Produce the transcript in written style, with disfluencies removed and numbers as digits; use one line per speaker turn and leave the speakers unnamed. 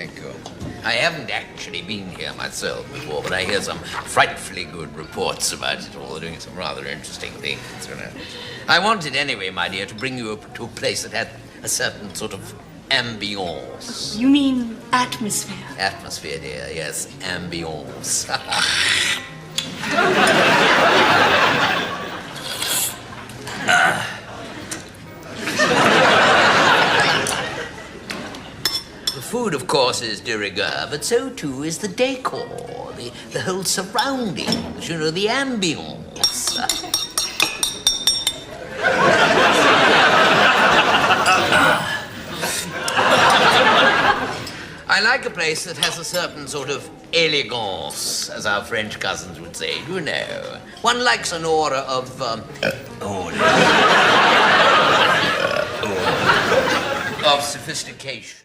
Thank you. I haven't actually been here myself before, but I hear some frightfully good reports about it all. They're doing some rather interesting things, you know. I wanted anyway, my dear, to bring you up to a place that had a certain sort of ambience.
You mean atmosphere?
Atmosphere, dear, yes, ambience. The food, of course, is de rigueur, but so too is the decor, the whole surroundings, you know, the ambience. I like a place that has a certain sort of elegance, as our French cousins would say, you know. One likes an aura of, of sophistication.